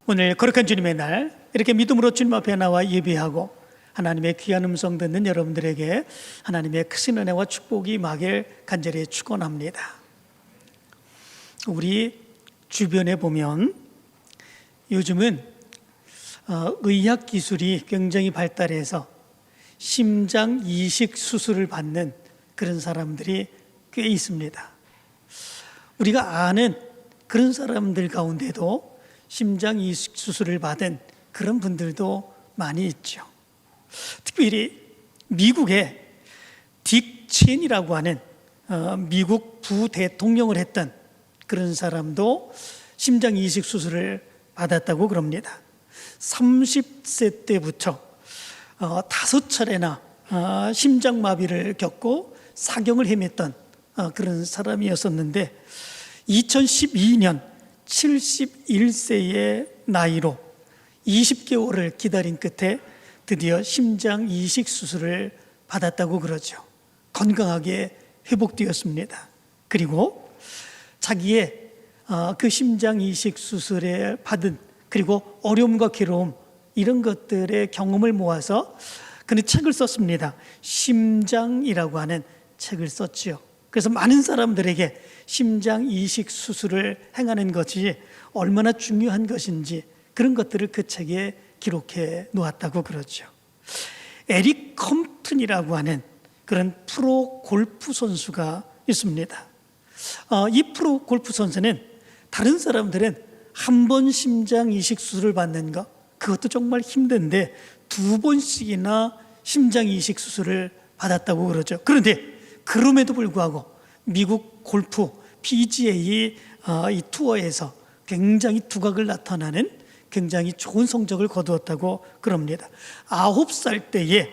오늘 거룩한 주님의 날 이렇게 믿음으로 주님 앞에 나와 예배하고 하나님의 귀한 음성 듣는 여러분들에게 하나님의 크신 은혜와 축복이 임하길 간절히 축원합니다. 우리 주변에 보면 요즘은 의학 기술이 굉장히 발달해서 심장 이식 수술을 받는 그런 사람들이 꽤 있습니다. 우리가 아는 그런 사람들 가운데도 심장 이식 수술을 받은 그런 분들도 많이 있죠. 특별히 미국의 딕 체니라고 하는 미국 부대통령을 했던 그런 사람도 심장 이식 수술을 받았다고 그럽니다. 30세 때부터 5차례나 심장마비를 겪고 사경을 헤맸던 그런 사람이었었는데 2012년 71세의 나이로 20개월을 기다린 끝에 드디어 심장 이식 수술을 받았다고 그러죠. 건강하게 회복되었습니다. 그리고 자기의 그 심장 이식 수술에 받은 그리고 어려움과 괴로움 이런 것들의 경험을 모아서 그는 책을 썼습니다. 심장이라고 하는 책을 썼지요. 그래서 많은 사람들에게 심장 이식 수술을 행하는 것이 얼마나 중요한 것인지 그런 것들을 그 책에 기록해 놓았다고 그러죠. 에릭 컴튼이라고 하는 그런 프로 골프 선수가 있습니다. 이 프로 골프 선수는 다른 사람들은 한 번 심장 이식 수술을 받는 것 그것도 정말 힘든데 2번씩이나 심장 이식 수술을 받았다고 그러죠. 그런데 그럼에도 불구하고 미국 골프 PGA 이 투어에서 굉장히 두각을 나타나는 굉장히 좋은 성적을 거두었다고 그럽니다. 9살 때에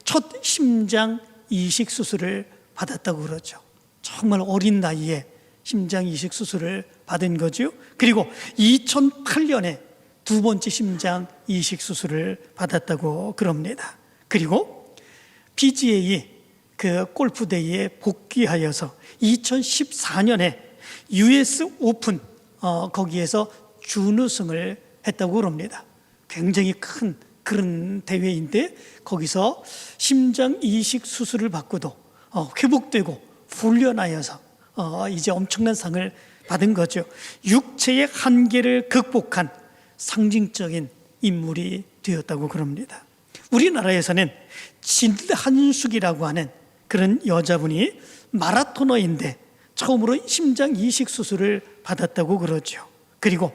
첫 심장 이식 수술을 받았다고 그러죠. 정말 어린 나이에 심장 이식 수술을 받은 거죠. 그리고 2008년에 2번째 심장 이식 수술을 받았다고 그럽니다. 그리고 PGA 그 골프 대회에 복귀하여서 2014년에 US 오픈 거기에서 준우승을 했다고 그럽니다. 굉장히 큰 그런 대회인데 거기서 심장 이식 수술을 받고도 회복되고 훈련하여서 이제 엄청난 상을 받은 거죠. 육체의 한계를 극복한 상징적인 인물이 되었다고 그럽니다. 우리나라에서는 진한숙이라고 하는 그런 여자분이 마라토너인데 처음으로 심장 이식 수술을 받았다고 그러죠. 그리고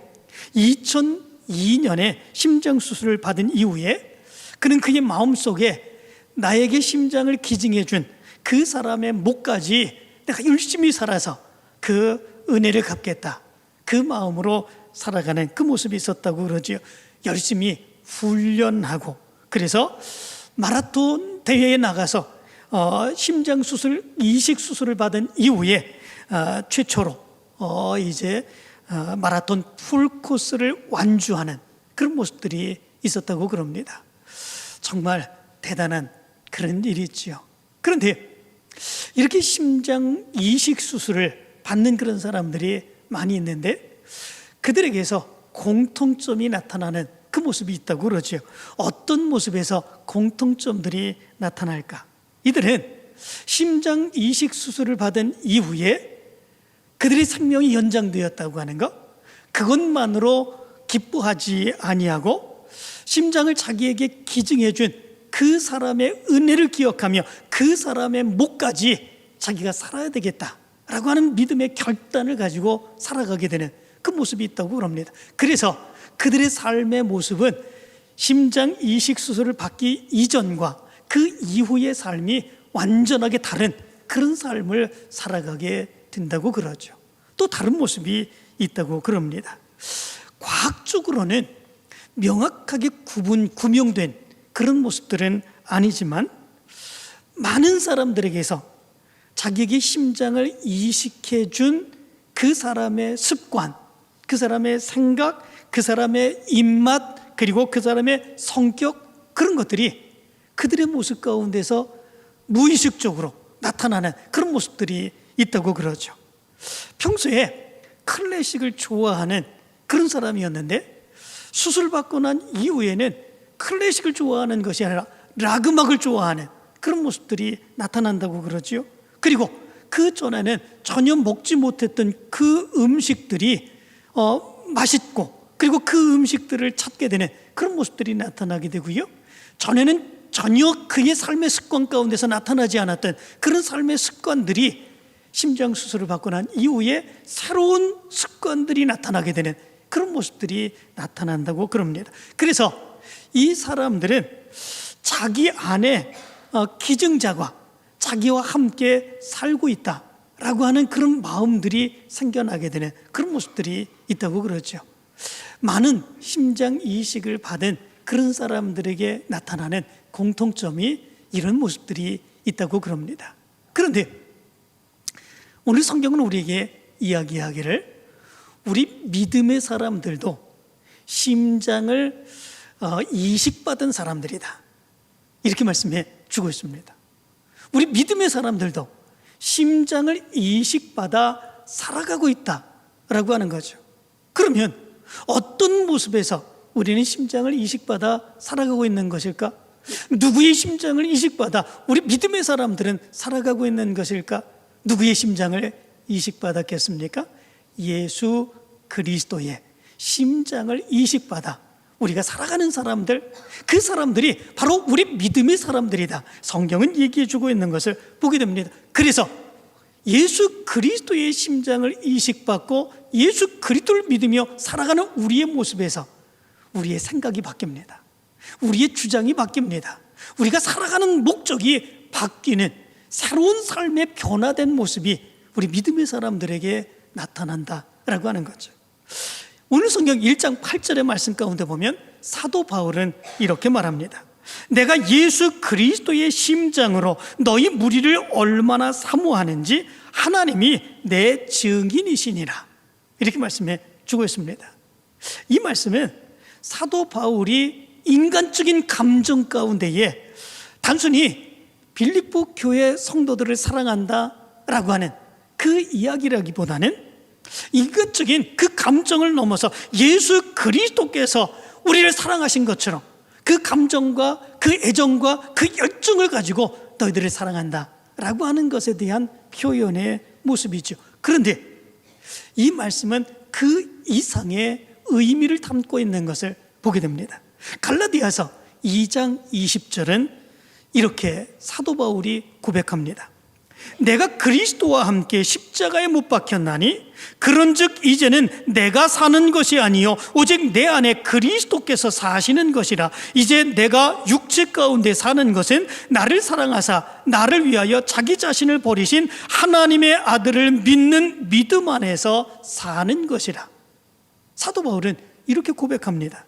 2002년에 심장 수술을 받은 이후에 그는 그의 마음속에 나에게 심장을 기증해 준 그 사람의 목까지 내가 열심히 살아서 그 은혜를 갚겠다. 그 마음으로 살아가는 그 모습이 있었다고 그러죠. 열심히 훈련하고 그래서 마라톤 대회에 나가서 심장 수술, 이식 수술을 받은 이후에 최초로 이제 마라톤 풀코스를 완주하는 그런 모습들이 있었다고 그럽니다. 정말 대단한 그런 일이지요. 그런데 이렇게 심장 이식 수술을 받는 그런 사람들이 많이 있는데 그들에게서 공통점이 나타나는 그 모습이 있다고 그러죠. 어떤 모습에서 공통점들이 나타날까? 이들은 심장 이식 수술을 받은 이후에 그들의 생명이 연장되었다고 하는 것 그것만으로 기뻐하지 아니하고 심장을 자기에게 기증해 준 그 사람의 은혜를 기억하며 그 사람의 목까지 자기가 살아야 되겠다라고 하는 믿음의 결단을 가지고 살아가게 되는 그 모습이 있다고 그럽니다. 그래서 그들의 삶의 모습은 심장 이식 수술을 받기 이전과 그 이후의 삶이 완전하게 다른 그런 삶을 살아가게 된다고 그러죠. 또 다른 모습이 있다고 그럽니다. 과학적으로는 명확하게 구명된 그런 모습들은 아니지만 많은 사람들에게서 자기에게 심장을 이식해 준 그 사람의 습관, 그 사람의 생각, 그 사람의 입맛, 그리고 그 사람의 성격 그런 것들이 그들의 모습 가운데서 무의식적으로 나타나는 그런 모습들이 있다고 그러죠. 평소에 클래식을 좋아하는 그런 사람이었는데 수술받고 난 이후에는 클래식을 좋아하는 것이 아니라 락 음악을 좋아하는 그런 모습들이 나타난다고 그러지요. 그리고 그 전에는 전혀 먹지 못했던 그 음식들이 맛있고, 그리고 그 음식들을 찾게 되는 그런 모습들이 나타나게 되고요. 전에는 전혀 그의 삶의 습관 가운데서 나타나지 않았던 그런 삶의 습관들이 심장 수술을 받고 난 이후에 새로운 습관들이 나타나게 되는 그런 모습들이 나타난다고 그럽니다. 그래서 이 사람들은 자기 안에 기증자가 자기와 함께 살고 있다라고 하는 그런 마음들이 생겨나게 되는 그런 모습들이 있다고 그러죠. 많은 심장 이식을 받은 그런 사람들에게 나타나는 공통점이 이런 모습들이 있다고 그럽니다. 그런데 오늘 성경은 우리에게 이야기하기를 우리 믿음의 사람들도 심장을 이식받은 사람들이다, 이렇게 말씀해 주고 있습니다. 우리 믿음의 사람들도 심장을 이식받아 살아가고 있다라고 하는 거죠. 그러면 어떤 모습에서 우리는 심장을 이식받아 살아가고 있는 것일까? 누구의 심장을 이식받아 우리 믿음의 사람들은 살아가고 있는 것일까? 누구의 심장을 이식받았겠습니까? 예수 그리스도의 심장을 이식받아 우리가 살아가는 사람들, 그 사람들이 바로 우리 믿음의 사람들이다, 성경은 얘기해 주고 있는 것을 보게 됩니다. 그래서 예수 그리스도의 심장을 이식받고 예수 그리스도를 믿으며 살아가는 우리의 모습에서 우리의 생각이 바뀝니다. 우리의 주장이 바뀝니다. 우리가 살아가는 목적이 바뀌는 새로운 삶의 변화된 모습이 우리 믿음의 사람들에게 나타난다라고 하는 거죠. 오늘 성경 1장 8절의 말씀 가운데 보면 사도 바울은 이렇게 말합니다. 내가 예수 그리스도의 심장으로 너희 무리를 얼마나 사모하는지 하나님이 내 증인이시니라, 이렇게 말씀해 주고 있습니다. 이 말씀은 사도 바울이 인간적인 감정 가운데에 단순히 빌립보 교회 성도들을 사랑한다라고 하는 그 이야기라기보다는 인간적인 그 감정을 넘어서 예수 그리스도께서 우리를 사랑하신 것처럼 그 감정과 그 애정과 그 열정을 가지고 너희들을 사랑한다라고 하는 것에 대한 표현의 모습이죠. 그런데 이 말씀은 그 이상의 의미를 담고 있는 것을 보게 됩니다. 갈라디아서 2장 20절은 이렇게 사도 바울이 고백합니다. 내가 그리스도와 함께 십자가에 못 박혔나니 그런즉 이제는 내가 사는 것이 아니요 오직 내 안에 그리스도께서 사시는 것이라. 이제 내가 육체 가운데 사는 것은 나를 사랑하사 나를 위하여 자기 자신을 버리신 하나님의 아들을 믿는 믿음 안에서 사는 것이라. 사도 바울은 이렇게 고백합니다.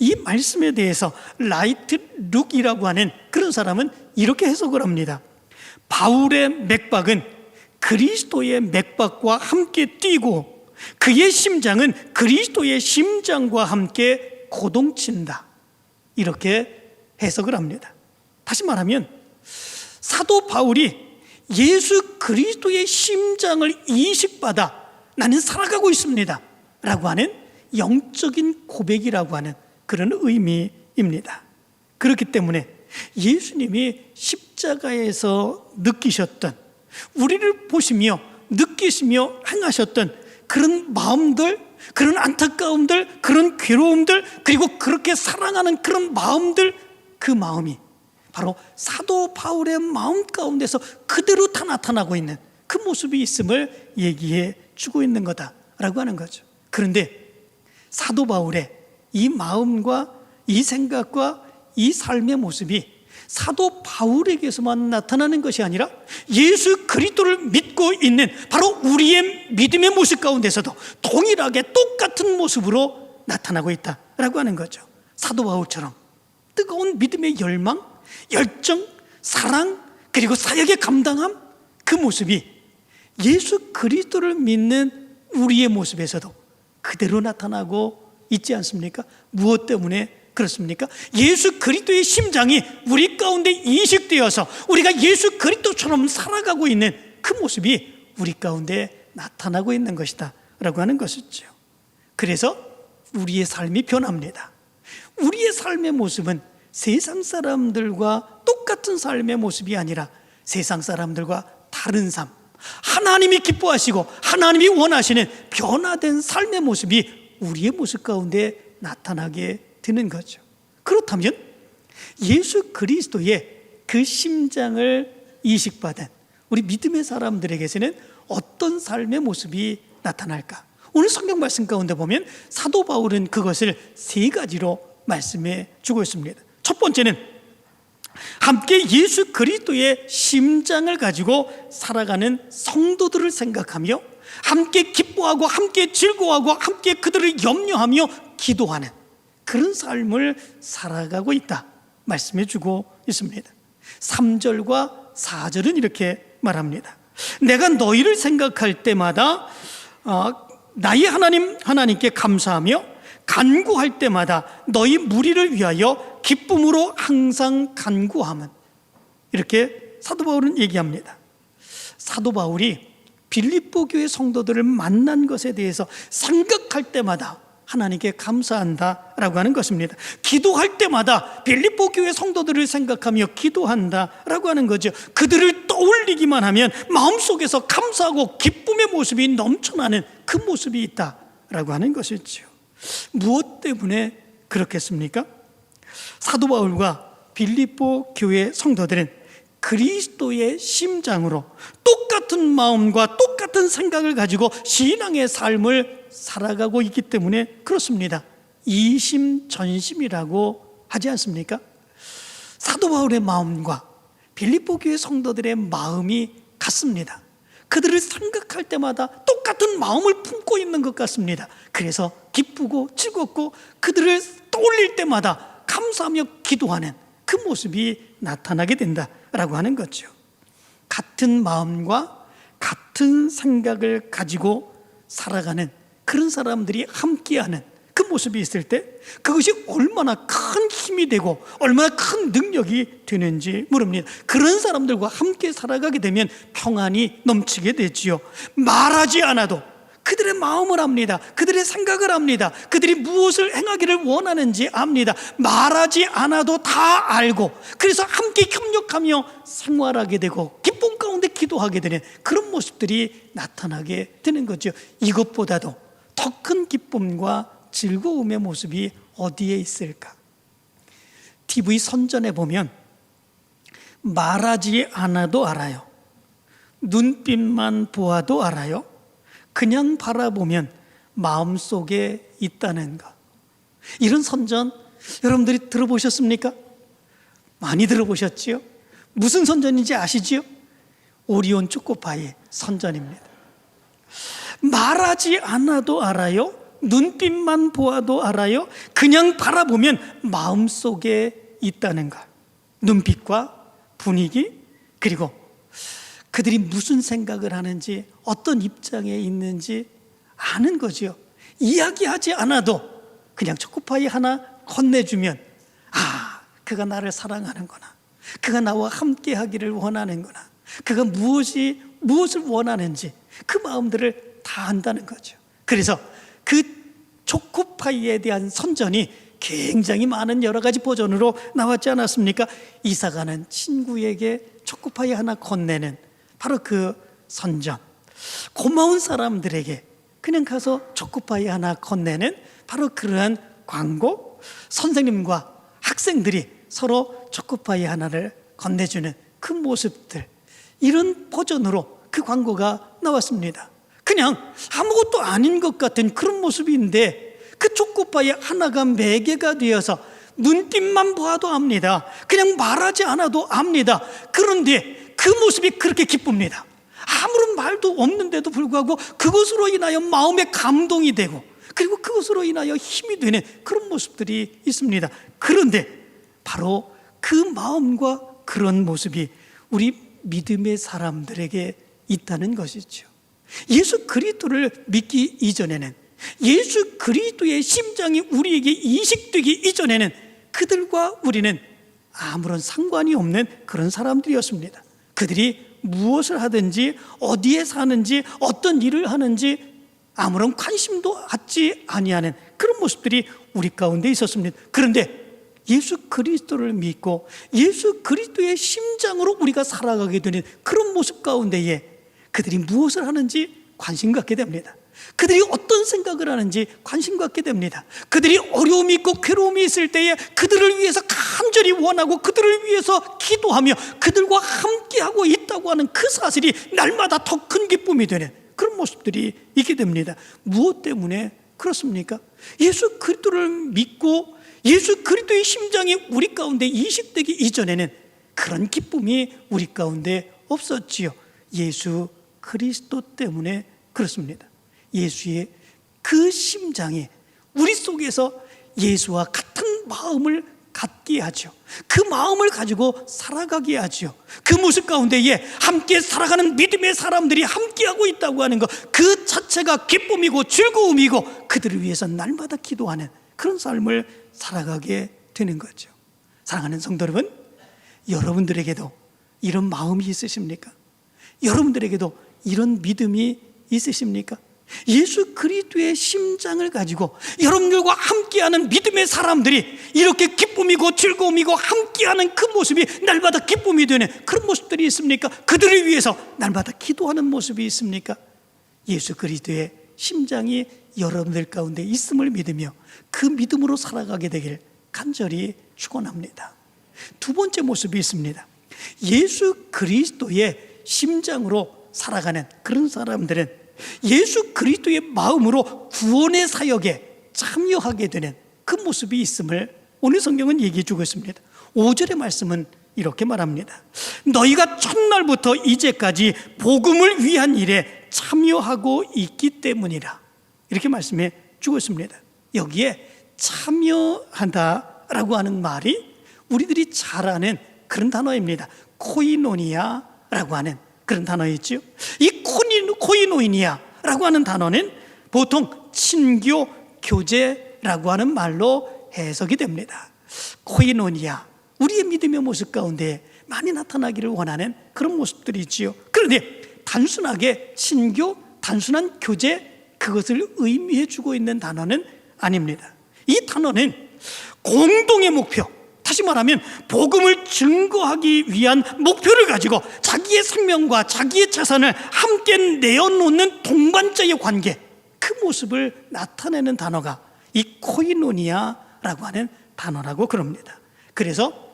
이 말씀에 대해서 라이트 룩이라고 하는 그런 사람은 이렇게 해석을 합니다. 바울의 맥박은 그리스도의 맥박과 함께 뛰고 그의 심장은 그리스도의 심장과 함께 고동친다, 이렇게 해석을 합니다. 다시 말하면 사도 바울이 예수 그리스도의 심장을 이식받아 나는 살아가고 있습니다 라고 하는 영적인 고백이라고 하는 그런 의미입니다. 그렇기 때문에 예수님이 십자가에서 느끼셨던, 우리를 보시며 느끼시며 행하셨던 그런 마음들, 그런 안타까움들, 그런 괴로움들, 그리고 그렇게 사랑하는 그런 마음들, 그 마음이 바로 사도 바울의 마음 가운데서 그대로 다 나타나고 있는 그 모습이 있음을 얘기해 주고 있는 거다라고 하는 거죠. 그런데 사도 바울의 이 마음과 이 생각과 이 삶의 모습이 사도 바울에게서만 나타나는 것이 아니라 예수 그리스도를 믿고 있는 바로 우리의 믿음의 모습 가운데서도 동일하게 똑같은 모습으로 나타나고 있다라고 하는 거죠. 사도 바울처럼 뜨거운 믿음의 열망, 열정, 사랑, 그리고 사역의 감당함, 그 모습이 예수 그리스도를 믿는 우리의 모습에서도 그대로 나타나고 있지 않습니까? 무엇 때문에 그렇습니까? 예수 그리스도의 심장이 우리 가운데 이식되어서 우리가 예수 그리스도처럼 살아가고 있는 그 모습이 우리 가운데 나타나고 있는 것이다 라고 하는 것이죠. 그래서 우리의 삶이 변합니다. 우리의 삶의 모습은 세상 사람들과 똑같은 삶의 모습이 아니라 세상 사람들과 다른 삶, 하나님이 기뻐하시고 하나님이 원하시는 변화된 삶의 모습이 우리의 모습 가운데 나타나게 되는 거죠. 그렇다면 예수 그리스도의 그 심장을 이식받은 우리 믿음의 사람들에게서는 어떤 삶의 모습이 나타날까? 오늘 성경 말씀 가운데 보면 사도 바울은 그것을 세 가지로 말씀해 주고 있습니다. 첫 번째는 함께 예수 그리스도의 심장을 가지고 살아가는 성도들을 생각하며 함께 기뻐하고 함께 즐거워하고 함께 그들을 염려하며 기도하는 그런 삶을 살아가고 있다 말씀해 주고 있습니다. 3절과 4절은 이렇게 말합니다. 내가 너희를 생각할 때마다 나의 하나님께 감사하며 간구할 때마다 너희 무리를 위하여 기쁨으로 항상 간구함은, 이렇게 사도 바울은 얘기합니다. 사도 바울이 빌립보 교회 성도들을 만난 것에 대해서 생각할 때마다 하나님께 감사한다라고 하는 것입니다. 기도할 때마다 빌립보 교회 성도들을 생각하며 기도한다라고 하는 거죠. 그들을 떠올리기만 하면 마음속에서 감사하고 기쁨의 모습이 넘쳐나는 그 모습이 있다라고 하는 것이죠. 무엇 때문에 그렇겠습니까? 사도 바울과 빌립보 교회 성도들은 그리스도의 심장으로 똑같은 마음과 똑같은 생각을 가지고 신앙의 삶을 살아가고 있기 때문에 그렇습니다. 이심전심이라고 하지 않습니까? 사도 바울의 마음과 빌립보 교회 성도들의 마음이 같습니다. 그들을 생각할 때마다 똑같은 마음을 품고 있는 것 같습니다. 그래서 기쁘고 즐겁고 그들을 떠올릴 때마다 감사하며 기도하는 그 모습이 나타나게 된다라고 하는 거죠. 같은 마음과 같은 생각을 가지고 살아가는 그런 사람들이 함께하는 그 모습이 있을 때 그것이 얼마나 큰 힘이 되고 얼마나 큰 능력이 되는지 모릅니다. 그런 사람들과 함께 살아가게 되면 평안이 넘치게 되지요. 말하지 않아도 그들의 마음을 압니다. 그들의 생각을 압니다. 그들이 무엇을 행하기를 원하는지 압니다. 말하지 않아도 다 알고, 그래서 함께 협력하며 생활하게 되고 기쁨 가운데 기도하게 되는 그런 모습들이 나타나게 되는 거죠. 이것보다도 더 큰 기쁨과 즐거움의 모습이 어디에 있을까? TV 선전에 보면 말하지 않아도 알아요. 눈빛만 보아도 알아요. 그냥 바라보면 마음속에 있다는 것. 이런 선전 여러분들이 들어보셨습니까? 많이 들어보셨지요? 무슨 선전인지 아시지요? 오리온 초코파이의 선전입니다. 말하지 않아도 알아요. 눈빛만 보아도 알아요. 그냥 바라보면 마음속에 있다는 것. 눈빛과 분위기, 그리고 그들이 무슨 생각을 하는지, 어떤 입장에 있는지 아는 거죠. 이야기하지 않아도 그냥 초코파이 하나 건네주면 그가 나를 사랑하는구나, 그가 나와 함께 하기를 원하는구나, 그가 무엇을 원하는지 그 마음들을 다 안다는 거죠. 그래서 그 초코파이에 대한 선전이 굉장히 많은 여러 가지 버전으로 나왔지 않았습니까? 이사가는 친구에게 초코파이 하나 건네는 바로 그 선전, 고마운 사람들에게 그냥 가서 초코파이 하나 건네는 바로 그러한 광고, 선생님과 학생들이 서로 초코파이 하나를 건네주는 그 모습들, 이런 버전으로 그 광고가 나왔습니다. 그냥 아무것도 아닌 것 같은 그런 모습인데 그 초코파이 하나가 매개가 되어서 눈빛만 보아도 압니다. 그냥 말하지 않아도 압니다. 그런데 그 모습이 그렇게 기쁩니다. 아무런 말도 없는데도 불구하고 그것으로 인하여 마음에 감동이 되고, 그리고 그것으로 인하여 힘이 되는 그런 모습들이 있습니다. 그런데 바로 그 마음과 그런 모습이 우리 믿음의 사람들에게 있다는 것이죠. 예수 그리스도를 믿기 이전에는, 예수 그리스도의 심장이 우리에게 이식되기 이전에는 그들과 우리는 아무런 상관이 없는 그런 사람들이었습니다. 그들이 무엇을 하든지, 어디에 사는지, 어떤 일을 하는지 아무런 관심도 갖지 아니하는 그런 모습들이 우리 가운데 있었습니다. 그런데 예수 그리스도를 믿고 예수 그리스도의 심장으로 우리가 살아가게 되는 그런 모습 가운데에 그들이 무엇을 하는지 관심 갖게 됩니다. 그들이 어떤 생각을 하는지 관심 갖게 됩니다. 그들이 어려움이 있고 괴로움이 있을 때에 그들을 위해서 간절히 원하고 그들을 위해서 기도하며 그들과 함께하고 있다고 하는 그 사실이 날마다 더 큰 기쁨이 되는 그런 모습들이 있게 됩니다. 무엇 때문에 그렇습니까? 예수 그리스도를 믿고 예수 그리스도의 심장이 우리 가운데 이식되기 이전에는 그런 기쁨이 우리 가운데 없었지요. 예수 그리스도 때문에 그렇습니다. 예수의 그 심장이 우리 속에서 예수와 같은 마음을 갖게 하죠. 그 마음을 가지고 살아가게 하죠. 그 모습 가운데에 함께 살아가는 믿음의 사람들이 함께하고 있다고 하는 것, 그 자체가 기쁨이고 즐거움이고 그들을 위해서 날마다 기도하는 그런 삶을 살아가게 되는 거죠. 사랑하는 성도 여러분, 여러분들에게도 이런 마음이 있으십니까? 여러분들에게도 이런 믿음이 있으십니까? 예수 그리스도의 심장을 가지고 여러분들과 함께하는 믿음의 사람들이 이렇게 기쁨이고 즐거움이고 함께하는 그 모습이 날마다 기쁨이 되는 그런 모습들이 있습니까? 그들을 위해서 날마다 기도하는 모습이 있습니까? 예수 그리스도의 심장이 여러분들 가운데 있음을 믿으며 그 믿음으로 살아가게 되길 간절히 축원합니다. 두 번째 모습이 있습니다. 예수 그리스도의 심장으로 살아가는 그런 사람들은 예수 그리스도의 마음으로 구원의 사역에 참여하게 되는 그 모습이 있음을 오늘 성경은 얘기해 주고 있습니다. 5절의 말씀은 이렇게 말합니다. 너희가 첫날부터 이제까지 복음을 위한 일에 참여하고 있기 때문이라. 이렇게 말씀해 주고 있습니다. 여기에 참여한다라고 하는 말이 우리들이 잘 아는 그런 단어입니다. 코이노니아라고 하는 그런 단어였죠. 이 코이노니아라고 하는 단어는 보통 친교, 교제라고 하는 말로 해석이 됩니다. 코이노니아, 우리의 믿음의 모습 가운데 많이 나타나기를 원하는 그런 모습들이 있지요. 그런데 단순하게 친교, 단순한 교제, 그것을 의미해 주고 있는 단어는 아닙니다. 이 단어는 공동의 목표, 다시 말하면 복음을 증거하기 위한 목표를 가지고 자기의 생명과 자기의 재산을 함께 내어놓는 동반자의 관계, 그 모습을 나타내는 단어가 이 코이노니아라고 하는 단어라고 그럽니다. 그래서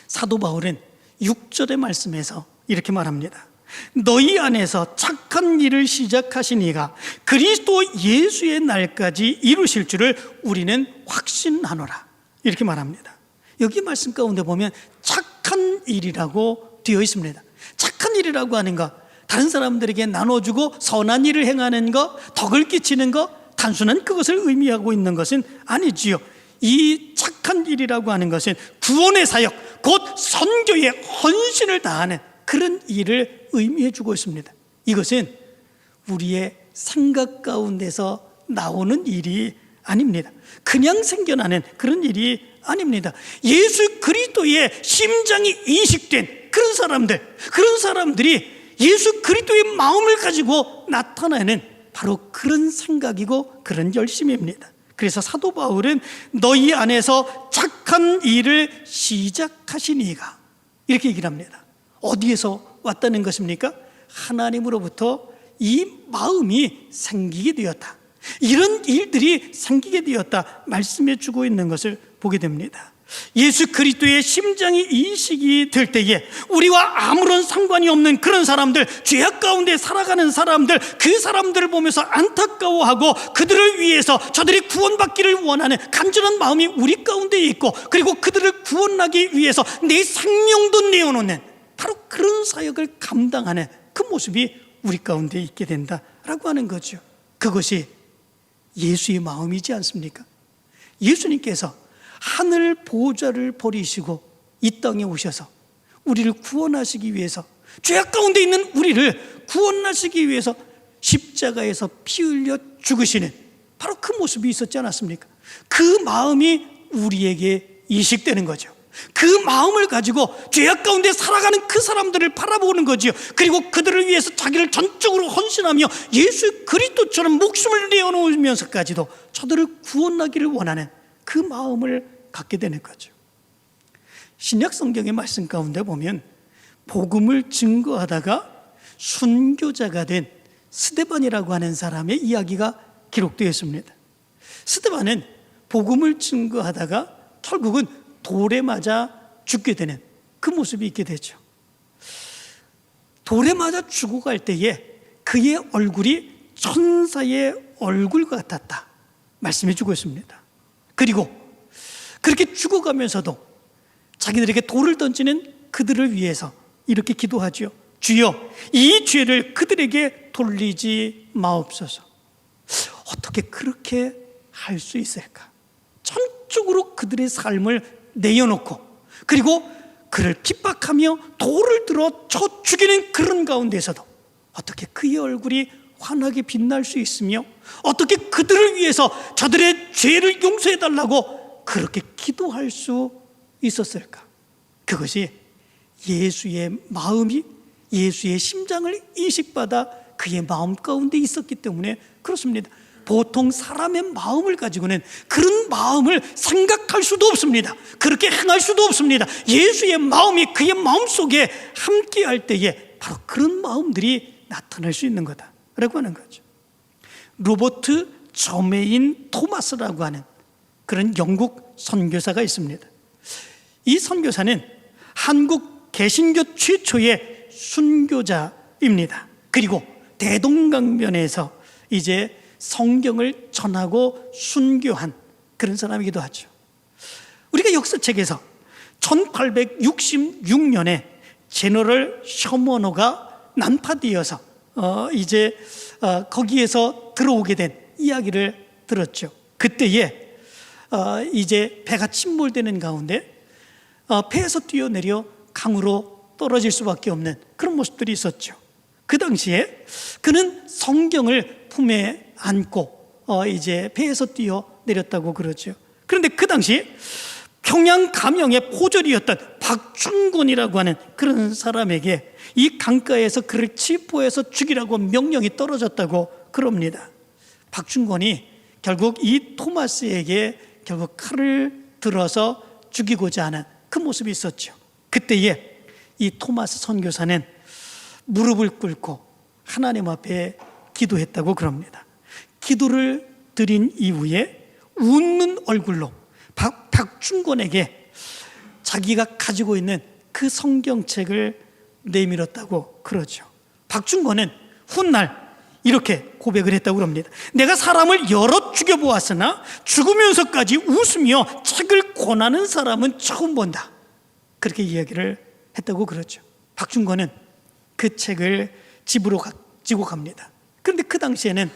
사도 바울은 6절의 말씀에서 이렇게 말합니다. 너희 안에서 착한 일을 시작하신 이가 그리스도 예수의 날까지 이루실 줄을 우리는 확신하노라. 이렇게 말합니다. 여기 말씀 가운데 보면 착한 일이라고 되어 있습니다. 착한 일이라고 하는 것, 다른 사람들에게 나눠주고 선한 일을 행하는 것, 덕을 끼치는 것, 단순한 그것을 의미하고 있는 것은 아니지요. 이 착한 일이라고 하는 것은 구원의 사역, 곧 선교의 헌신을 다하는 그런 일을 의미해 주고 있습니다. 이것은 우리의 생각 가운데서 나오는 일이 아닙니다. 그냥 생겨나는 그런 일이 아닙니다. 예수 그리스도의 심장이 이식된 그런 사람들이 예수 그리스도의 마음을 가지고 나타내는 바로 그런 생각이고 그런 열심입니다. 그래서 사도 바울은 너희 안에서 착한 일을 시작하신 이가 이렇게 얘기를 합니다. 어디에서 왔다는 것입니까? 하나님으로부터 이 마음이 생기게 되었다. 이런 일들이 생기게 되었다 말씀해 주고 있는 것을 보게 됩니다. 예수 그리스도의 심장이 이식이 될 때에 우리와 아무런 상관이 없는 그런 사람들, 죄악 가운데 살아가는 사람들, 그 사람들을 보면서 안타까워하고 그들을 위해서 저들이 구원받기를 원하는 간절한 마음이 우리 가운데 있고, 그리고 그들을 구원하기 위해서 내 생명도 내어놓는 바로 그런 사역을 감당하는 그 모습이 우리 가운데 있게 된다라고 하는 거죠. 그것이 예수의 마음이지 않습니까? 예수님께서 하늘 보좌를 버리시고 이 땅에 오셔서 우리를 구원하시기 위해서, 죄악 가운데 있는 우리를 구원하시기 위해서 십자가에서 피 흘려 죽으시는 바로 그 모습이 있었지 않았습니까? 그 마음이 우리에게 이식되는 거죠. 그 마음을 가지고 죄악 가운데 살아가는 그 사람들을 바라보는 거지요. 그리고 그들을 위해서 자기를 전적으로 헌신하며 예수 그리스도처럼 목숨을 내어놓으면서까지도 저들을 구원하기를 원하는 그 마음을 갖게 되는 거죠. 신약 성경의 말씀 가운데 보면 복음을 증거하다가 순교자가 된 스데반이라고 하는 사람의 이야기가 기록되어 있습니다. 스데반은 복음을 증거하다가 결국은 돌에 맞아 죽게 되는 그 모습이 있게 되죠. 돌에 맞아 죽어갈 때에 그의 얼굴이 천사의 얼굴 같았다 말씀해 주고 있습니다. 그리고 그렇게 죽어가면서도 자기들에게 돌을 던지는 그들을 위해서 이렇게 기도하죠. 주여, 이 죄를 그들에게 돌리지 마옵소서. 어떻게 그렇게 할 수 있을까? 전적으로 그들의 삶을 내어놓고 그리고 그를 핍박하며 돌을 들어 쳐 죽이는 그런 가운데서도 어떻게 그의 얼굴이 환하게 빛날 수 있으며 어떻게 그들을 위해서 저들의 죄를 용서해달라고 그렇게 기도할 수 있었을까? 그것이 예수의 마음이 예수의 심장을 인식받아 그의 마음 가운데 있었기 때문에 그렇습니다. 보통 사람의 마음을 가지고는 그런 마음을 생각할 수도 없습니다. 그렇게 행할 수도 없습니다. 예수의 마음이 그의 마음속에 함께할 때에 바로 그런 마음들이 나타날 수 있는 거다라고 하는 거죠. 로버트 저메인 토마스라고 하는 그런 영국 선교사가 있습니다. 이 선교사는 한국 개신교 최초의 순교자입니다. 그리고 대동강변에서 이제 성경을 전하고 순교한 그런 사람이기도 하죠. 우리가 역사책에서 1866년에 제너럴 셔머너가 난파되어서 거기에서 들어오게 된 이야기를 들었죠. 그때에 이제 배가 침몰되는 가운데 배에서 뛰어내려 강으로 떨어질 수밖에 없는 그런 모습들이 있었죠. 그 당시에 그는 성경을 품에 안고 이제 배에서 뛰어내렸다고 그러죠. 그런데 그 당시 평양 감영의 포졸이었던 박충곤이라고 하는 그런 사람에게 이 강가에서 그를 체포해서 죽이라고 명령이 떨어졌다고 그럽니다. 박충곤이 결국 이 토마스에게 결국 칼을 들어서 죽이고자 하는 그 모습이 있었죠. 그때에 이 토마스 선교사는 무릎을 꿇고 하나님 앞에 기도했다고 그럽니다. 기도를 드린 이후에 웃는 얼굴로 박충곤에게 자기가 가지고 있는 그 성경책을 내밀었다고 그러죠. 박충곤은 훗날 이렇게 고백을 했다고 합니다. 내가 사람을 여러 죽여보았으나 죽으면서까지 웃으며 책을 권하는 사람은 처음 본다. 그렇게 이야기를 했다고 그러죠. 박충곤은 그 책을 집으로 가지고 갑니다. 그런데 그 당시에는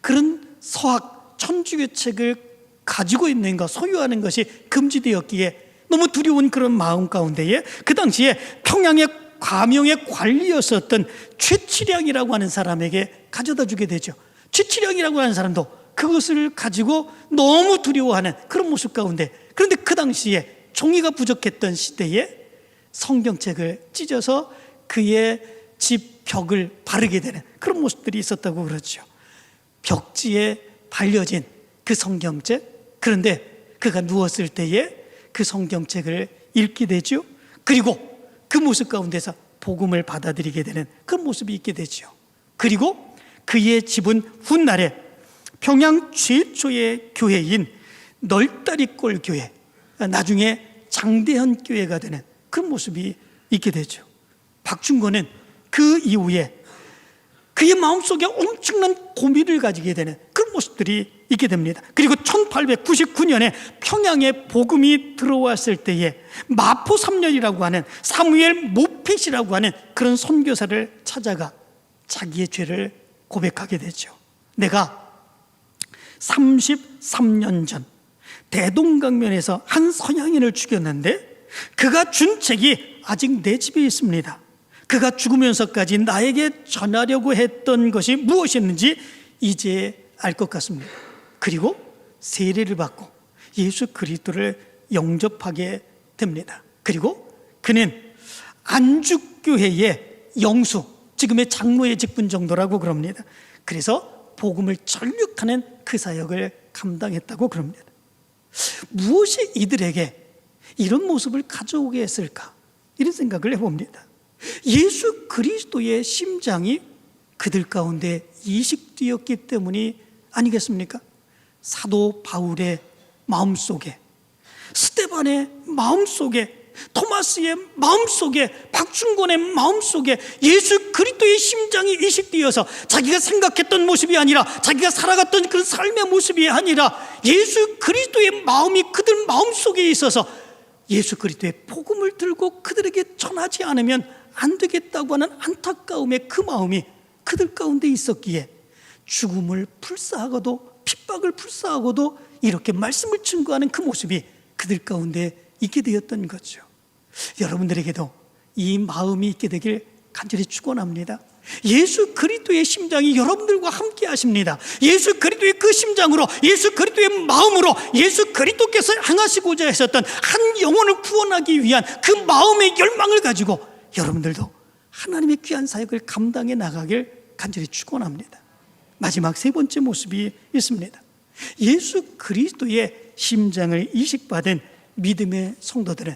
그런 서학 천주교 책을 가지고 있는 것, 소유하는 것이 금지되었기에 너무 두려운 그런 마음 가운데에 그 당시에 평양의 가명의 관리였었던 최치량이라고 하는 사람에게 가져다 주게 되죠. 최치량이라고 하는 사람도 그것을 가지고 너무 두려워하는 그런 모습 가운데, 그런데 그 당시에 종이가 부족했던 시대에 성경책을 찢어서 그의 집 벽을 바르게 되는 그런 모습들이 있었다고 그러죠. 벽지에 발려진 그 성경책, 그런데 그가 누웠을 때에 그 성경책을 읽게 되죠. 그리고 그 모습 가운데서 복음을 받아들이게 되는 그런 모습이 있게 되죠. 그리고 그의 집은 훗날에 평양 최초의 교회인 널다리골 교회, 나중에 장대현 교회가 되는 그런 모습이 있게 되죠. 박충곤은 그 이후에 그의 마음속에 엄청난 고민을 가지게 되는 그런 모습들이 있게 됩니다. 그리고 1899년에 평양에 복음이 들어왔을 때에 마포 3년이라고 하는 사무엘 모펫이라고 하는 그런 선교사를 찾아가 자기의 죄를 고백하게 되죠. 내가 33년 전 대동강변에서 한 서양인을 죽였는데 그가 준 책이 아직 내 집에 있습니다. 그가 죽으면서까지 나에게 전하려고 했던 것이 무엇이었는지 이제 알 것 같습니다. 그리고 세례를 받고 예수 그리스도를 영접하게 됩니다. 그리고 그는 안죽교회의 영수, 지금의 장로의 직분 정도라고 그럽니다. 그래서 복음을 전육하는 그 사역을 감당했다고 그럽니다. 무엇이 이들에게 이런 모습을 가져오게 했을까? 이런 생각을 해봅니다. 예수 그리스도의 심장이 그들 가운데 이식되었기 때문이 아니겠습니까? 사도 바울의 마음속에, 스데반의 마음속에, 토마스의 마음속에, 박충권의 마음속에 예수 그리스도의 심장이 이식되어서 자기가 생각했던 모습이 아니라, 자기가 살아갔던 그 삶의 모습이 아니라 예수 그리스도의 마음이 그들 마음속에 있어서 예수 그리스도의 복음을 들고 그들에게 전하지 않으면 안 되겠다고 하는 안타까움의 그 마음이 그들 가운데 있었기에 죽음을 불사하고도, 핍박을 불사하고도 이렇게 말씀을 증거하는 그 모습이 그들 가운데 있게 되었던 거죠. 여러분들에게도 이 마음이 있게 되길 간절히 축원합니다. 예수 그리스도의 심장이 여러분들과 함께 하십니다. 예수 그리스도의 그 심장으로, 예수 그리스도의 마음으로 예수 그리스도께서 행하시고자 하셨던 한 영혼을 구원하기 위한 그 마음의 열망을 가지고 여러분들도 하나님의 귀한 사역을 감당해 나가길 간절히 축원합니다. 마지막 세 번째 모습이 있습니다. 예수 그리스도의 심장을 이식받은 믿음의 성도들은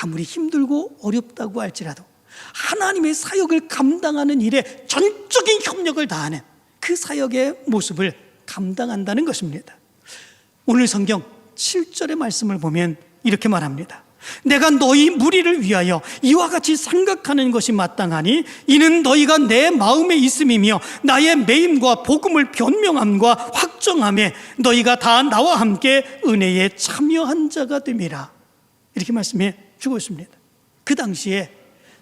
아무리 힘들고 어렵다고 할지라도 하나님의 사역을 감당하는 일에 전적인 협력을 다하는 그 사역의 모습을 감당한다는 것입니다. 오늘 성경 7절의 말씀을 보면 이렇게 말합니다. 내가 너희 무리를 위하여 이와 같이 생각하는 것이 마땅하니 이는 너희가 내 마음에 있음이며 나의 매임과 복음을 변명함과 확정함에 너희가 다 나와 함께 은혜에 참여한 자가 됨이라. 이렇게 말씀해 주고 있습니다. 그 당시에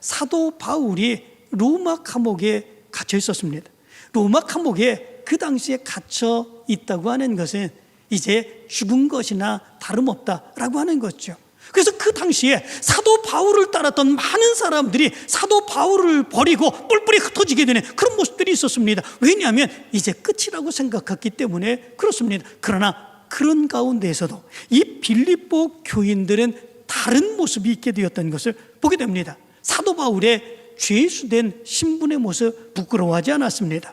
사도 바울이 로마 감옥에 갇혀 있었습니다. 로마 감옥에 그 당시에 갇혀 있다고 하는 것은 이제 죽은 것이나 다름없다라고 하는 거죠. 그래서 그 당시에 사도 바울을 따랐던 많은 사람들이 사도 바울을 버리고 뿔뿔이 흩어지게 되는 그런 모습들이 있었습니다. 왜냐하면 이제 끝이라고 생각했기 때문에 그렇습니다. 그러나 그런 가운데에서도 이 빌립보 교인들은 다른 모습이 있게 되었던 것을 보게 됩니다. 사도 바울의 죄수된 신분의 모습 부끄러워하지 않았습니다.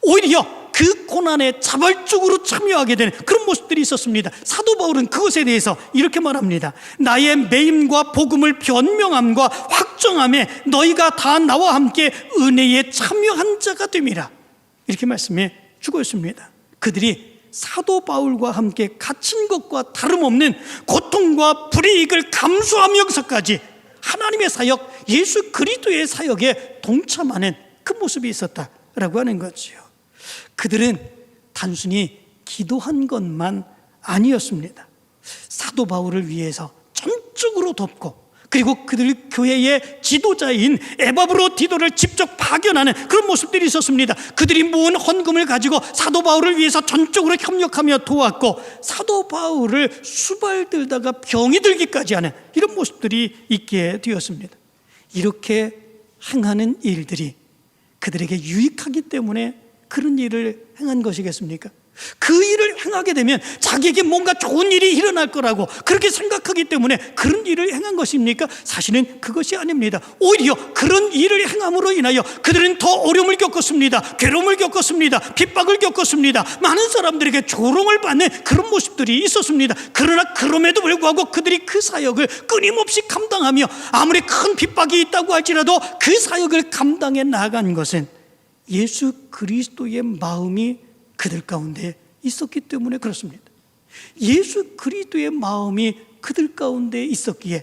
오히려 그 고난에 자발적으로 참여하게 되는 그런 모습들이 있었습니다. 사도 바울은 그것에 대해서 이렇게 말합니다. 나의 매임과 복음을 변명함과 확정함에 너희가 다 나와 함께 은혜에 참여한 자가 됨이라. 이렇게 말씀해 주고 있습니다. 그들이 사도 바울과 함께 갇힌 것과 다름없는 고통과 불이익을 감수하면서까지 하나님의 사역, 예수 그리스도의 사역에 동참하는 그 모습이 있었다라고 하는 거죠. 그들은 단순히 기도한 것만 아니었습니다. 사도 바울을 위해서 전적으로 돕고, 그리고 그들 교회의 지도자인 에바브로디도를 직접 파견하는 그런 모습들이 있었습니다. 그들이 모은 헌금을 가지고 사도 바울을 위해서 전적으로 협력하며 도왔고, 사도 바울을 수발들다가 병이 들기까지 하는 이런 모습들이 있게 되었습니다. 이렇게 행하는 일들이 그들에게 유익하기 때문에 그런 일을 행한 것이겠습니까? 그 일을 행하게 되면 자기에게 뭔가 좋은 일이 일어날 거라고 그렇게 생각하기 때문에 그런 일을 행한 것입니까? 사실은 그것이 아닙니다. 오히려 그런 일을 행함으로 인하여 그들은 더 어려움을 겪었습니다. 괴로움을 겪었습니다. 핍박을 겪었습니다. 많은 사람들에게 조롱을 받는 그런 모습들이 있었습니다. 그러나 그럼에도 불구하고 그들이 그 사역을 끊임없이 감당하며 아무리 큰 핍박이 있다고 할지라도 그 사역을 감당해 나간 것은 예수 그리스도의 마음이 그들 가운데 있었기 때문에 그렇습니다. 예수 그리스도의 마음이 그들 가운데 있었기에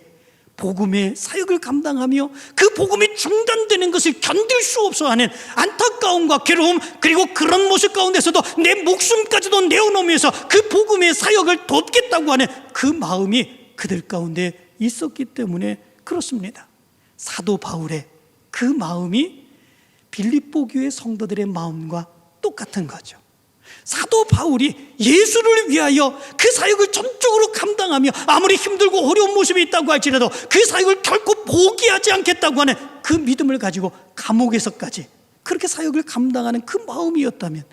복음의 사역을 감당하며 그 복음이 중단되는 것을 견딜 수 없어 하는 안타까움과 괴로움, 그리고 그런 모습 가운데서도 내 목숨까지도 내어놓으면서 그 복음의 사역을 돕겠다고 하는 그 마음이 그들 가운데 있었기 때문에 그렇습니다. 사도 바울의 그 마음이 빌립보 교회 성도들의 마음과 똑같은 거죠. 사도 바울이 예수를 위하여 그 사역을 전적으로 감당하며 아무리 힘들고 어려운 모습이 있다고 할지라도 그 사역을 결코 포기하지 않겠다고 하는 그 믿음을 가지고 감옥에서까지 그렇게 사역을 감당하는 그 마음이었다면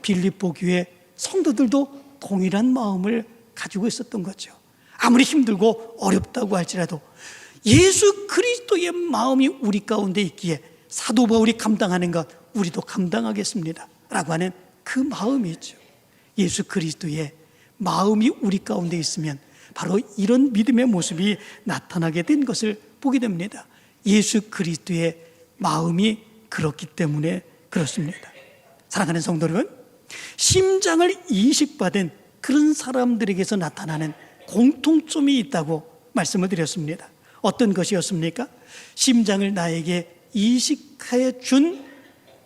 빌립보 교회 성도들도 동일한 마음을 가지고 있었던 거죠. 아무리 힘들고 어렵다고 할지라도 예수 그리스도의 마음이 우리 가운데 있기에 사도 바울이 감당하는 것 우리도 감당하겠습니다 라고 하는 그 마음이죠. 예수 그리스도의 마음이 우리 가운데 있으면 바로 이런 믿음의 모습이 나타나게 된 것을 보게 됩니다. 예수 그리스도의 마음이 그렇기 때문에 그렇습니다. 사랑하는 성도 여러분, 심장을 이식받은 그런 사람들에게서 나타나는 공통점이 있다고 말씀을 드렸습니다. 어떤 것이었습니까? 심장을 나에게 이식하여 준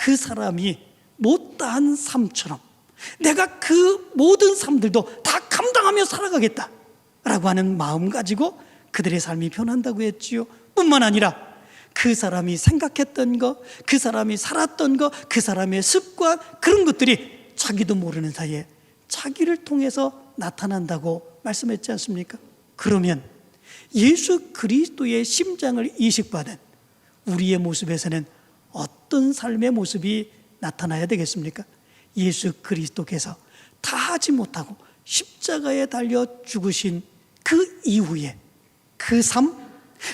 그 사람이 못다한 삶처럼 내가 그 모든 삶들도 다 감당하며 살아가겠다 라고 하는 마음 가지고 그들의 삶이 변한다고 했지요. 뿐만 아니라 그 사람이 생각했던 것, 그 사람이 살았던 것, 그 사람의 습관, 그런 것들이 자기도 모르는 사이에 자기를 통해서 나타난다고 말씀했지 않습니까? 그러면 예수 그리스도의 심장을 이식받은 우리의 모습에서는 어떤 삶의 모습이 나타나야 되겠습니까? 예수 그리스도께서 다 하지 못하고 십자가에 달려 죽으신 그 이후에 그 삶,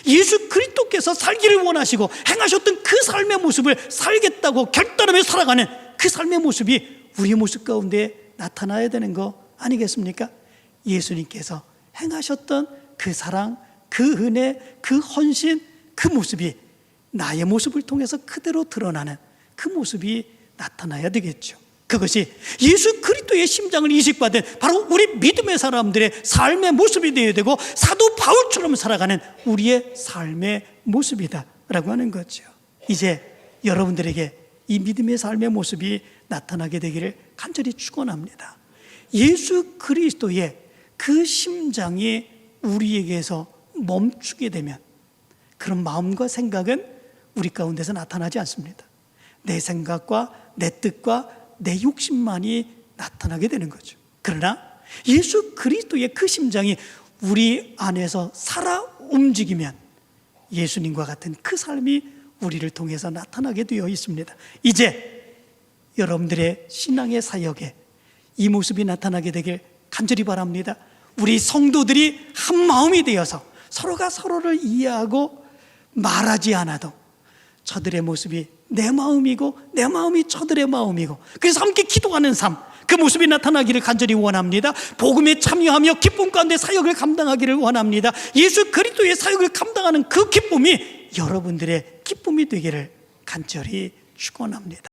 예수 그리스도께서 살기를 원하시고 행하셨던 그 삶의 모습을 살겠다고 결단하며 살아가는 그 삶의 모습이 우리의 모습 가운데 나타나야 되는 거 아니겠습니까? 예수님께서 행하셨던 그 사랑, 그 은혜, 그 헌신, 그 모습이 나의 모습을 통해서 그대로 드러나는 그 모습이 나타나야 되겠죠. 그것이 예수 그리스도의 심장을 이식받은 바로 우리 믿음의 사람들의 삶의 모습이 되어야 되고 사도 바울처럼 살아가는 우리의 삶의 모습이다 라고 하는 거죠. 이제 여러분들에게 이 믿음의 삶의 모습이 나타나게 되기를 간절히 축원합니다. 예수 그리스도의 그 심장이 우리에게서 멈추게 되면 그런 마음과 생각은 우리 가운데서 나타나지 않습니다. 내 생각과 내 뜻과 내 욕심만이 나타나게 되는 거죠. 그러나 예수 그리스도의 그 심장이 우리 안에서 살아 움직이면 예수님과 같은 그 삶이 우리를 통해서 나타나게 되어 있습니다. 이제 여러분들의 신앙의 사역에 이 모습이 나타나게 되길 간절히 바랍니다. 우리 성도들이 한 마음이 되어서 서로가 서로를 이해하고 말하지 않아도 저들의 모습이 내 마음이고 내 마음이 저들의 마음이고 그래서 함께 기도하는 삶, 그 모습이 나타나기를 간절히 원합니다. 복음에 참여하며 기쁨 가운데 사역을 감당하기를 원합니다. 예수 그리스도의 사역을 감당하는 그 기쁨이 여러분들의 기쁨이 되기를 간절히 축원합니다.